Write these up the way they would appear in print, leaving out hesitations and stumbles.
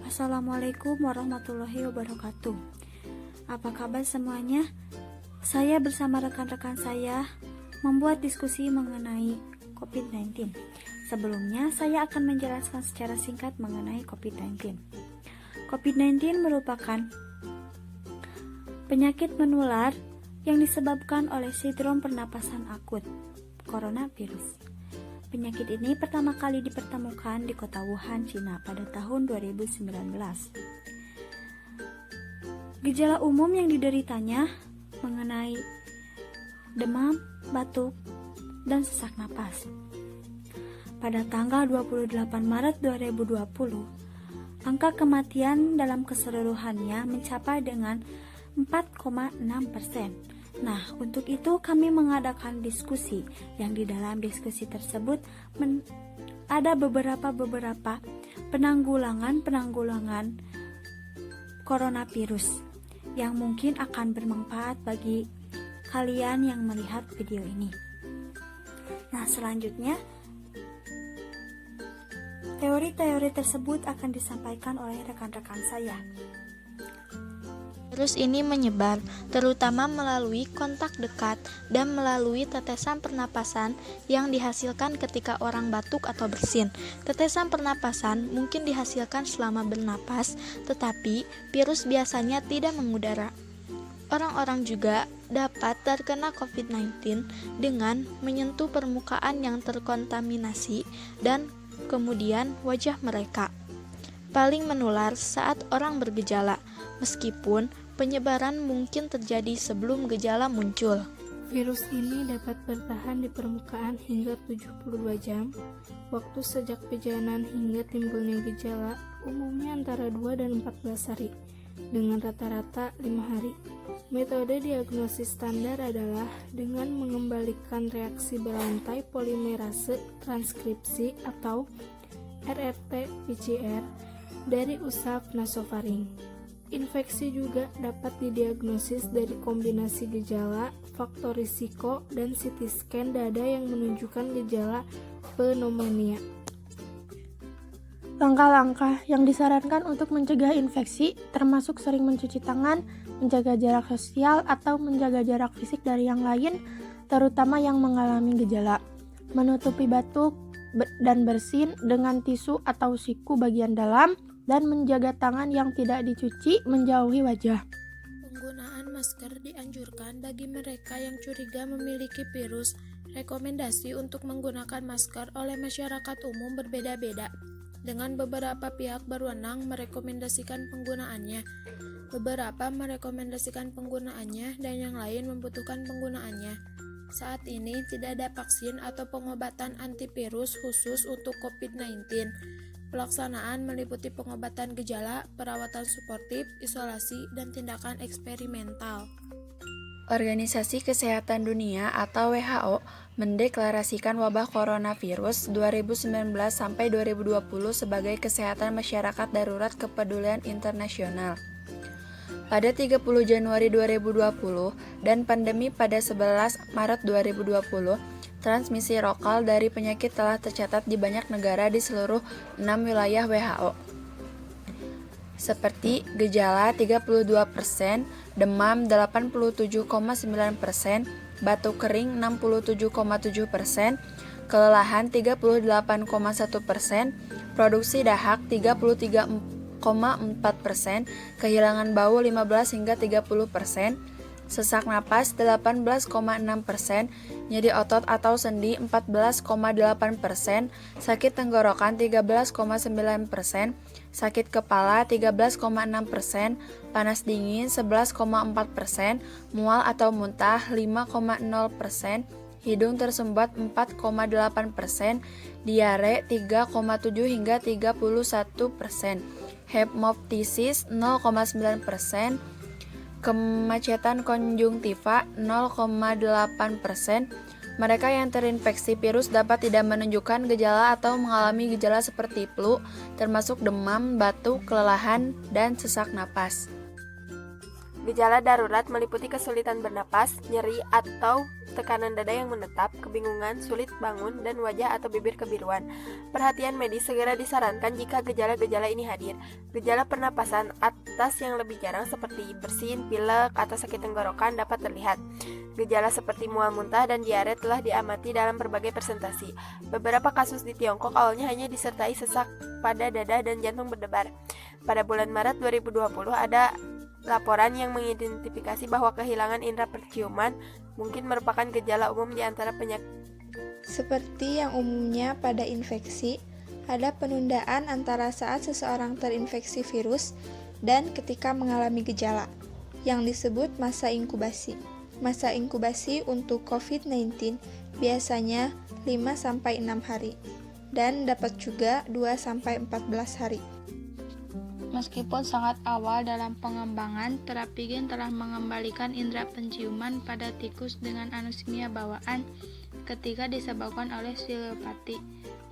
Assalamualaikum warahmatullahi wabarakatuh. Apa kabar semuanya? Saya bersama rekan-rekan saya membuat diskusi mengenai COVID-19. Sebelumnya, saya akan menjelaskan secara singkat mengenai COVID-19. COVID-19 merupakan penyakit menular yang disebabkan oleh sindrom pernapasan akut, coronavirus. Penyakit ini pertama kali dipertemukan di kota Wuhan, Cina pada tahun 2019. Gejala umum yang dideritanya mengenai demam, batuk, dan sesak napas. Pada tanggal 28 Maret 2020, angka kematian dalam keseluruhannya mencapai dengan 4,6%. Nah, untuk itu kami mengadakan diskusi yang di dalam diskusi tersebut ada beberapa penanggulangan coronavirus yang mungkin akan bermanfaat bagi kalian yang melihat video ini. Nah, selanjutnya teori-teori tersebut akan disampaikan oleh rekan-rekan saya. Virus ini menyebar, terutama melalui kontak dekat dan melalui tetesan pernapasan yang dihasilkan ketika orang batuk atau bersin. Tetesan pernapasan mungkin dihasilkan selama bernapas, tetapi virus biasanya tidak mengudara. Orang-orang juga dapat terkena COVID-19 dengan menyentuh permukaan yang terkontaminasi dan kemudian wajah mereka. Paling menular saat orang bergejala, meskipun penyebaran mungkin terjadi sebelum gejala muncul. Virus ini dapat bertahan di permukaan hingga 72 jam. Waktu sejak pejanan hingga timbulnya gejala umumnya antara 2 dan 14 hari, dengan rata-rata 5 hari. Metode diagnosis standar adalah dengan mengembalikan reaksi berantai polimerase transkripsi atau RRT-PCR dari usap nasofaring. Infeksi juga dapat didiagnosis dari kombinasi gejala, faktor risiko, dan CT scan dada yang menunjukkan gejala pneumonia. Langkah-langkah yang disarankan untuk mencegah infeksi termasuk sering mencuci tangan, menjaga jarak sosial, atau menjaga jarak fisik dari yang lain, terutama yang mengalami gejala. Menutupi batuk dan bersin dengan tisu atau siku bagian dalam, dan menjaga tangan yang tidak dicuci menjauhi wajah. Penggunaan masker dianjurkan bagi mereka yang curiga memiliki virus. Rekomendasi untuk menggunakan masker oleh masyarakat umum berbeda-beda, dengan beberapa pihak berwenang merekomendasikan penggunaannya. Beberapa merekomendasikan penggunaannya dan yang lain membutuhkan penggunaannya. Saat ini tidak ada vaksin atau pengobatan antivirus khusus untuk COVID-19. Pelaksanaan meliputi pengobatan gejala, perawatan suportif, isolasi, dan tindakan eksperimental. Organisasi Kesehatan Dunia atau WHO mendeklarasikan wabah coronavirus 2019-2020 sebagai kesehatan masyarakat darurat kepedulian internasional. Pada 30 Januari 2020 dan pandemi pada 11 Maret 2020, transmisi lokal dari penyakit telah tercatat di banyak negara di seluruh 6 wilayah WHO. Seperti gejala 32%, demam 87,9%, batuk kering 67,7%, kelelahan 38,1%, produksi dahak 33,4%, kehilangan bau 15 hingga 30%, sesak napas 18,6%, nyeri otot atau sendi 14,8%, sakit tenggorokan 13,9%, sakit kepala 13,6%, panas dingin 11,4%, mual atau muntah 5,0%, hidung tersumbat 4,8%, diare 3,7 hingga 31%, hemoptisis 0,9%, kemacetan konjungtiva 0,8%. Mereka yang terinfeksi virus dapat tidak menunjukkan gejala atau mengalami gejala seperti flu, termasuk demam, batuk, kelelahan, dan sesak napas. Gejala darurat meliputi kesulitan bernapas, nyeri atau tekanan dada yang menetap, kebingungan, sulit bangun, dan wajah atau bibir kebiruan. Perhatian medis segera disarankan jika gejala-gejala ini hadir. Gejala pernapasan atas yang lebih jarang seperti bersin, pilek, atau sakit tenggorokan dapat terlihat. Gejala seperti mual muntah dan diare telah diamati dalam berbagai presentasi. Beberapa kasus di Tiongkok awalnya hanya disertai sesak pada dada dan jantung berdebar. Pada bulan Maret 2020 ada laporan yang mengidentifikasi bahwa kehilangan indera penciuman mungkin merupakan gejala umum di antara penyakit. Seperti yang umumnya pada infeksi, ada penundaan antara saat seseorang terinfeksi virus dan ketika mengalami gejala, yang disebut masa inkubasi. Masa inkubasi untuk COVID-19 biasanya 5-6 hari, dan dapat juga 2-14 hari. Meskipun sangat awal dalam pengembangan, terapi gen telah mengembalikan indera penciuman pada tikus dengan anosmia bawaan ketika disebabkan oleh siliopati.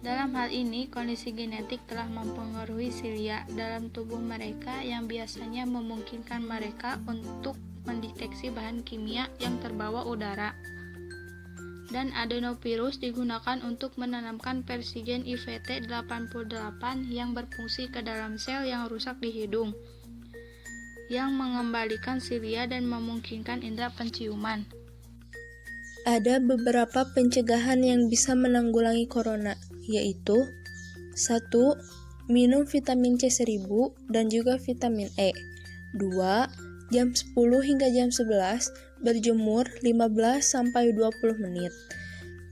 Dalam hal ini, kondisi genetik telah mempengaruhi silia dalam tubuh mereka yang biasanya memungkinkan mereka untuk mendeteksi bahan kimia yang terbawa udara. Dan adenovirus digunakan untuk menanamkan versi gen IVT88 yang berfungsi ke dalam sel yang rusak di hidung, yang mengembalikan silia dan memungkinkan indera penciuman. Ada beberapa pencegahan yang bisa menanggulangi corona, yaitu 1. Minum vitamin C1000 dan juga vitamin E. 2. Jam 10 hingga jam 11 berjemur 15-20 menit.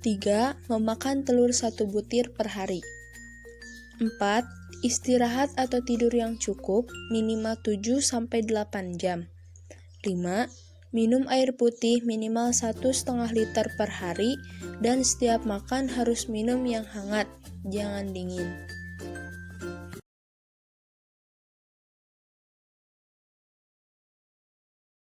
3. Memakan telur 1 butir per hari. 4. Istirahat atau tidur yang cukup minimal 7-8 jam. 5. Minum air putih minimal 1,5 liter per hari dan setiap makan harus minum yang hangat, jangan dingin.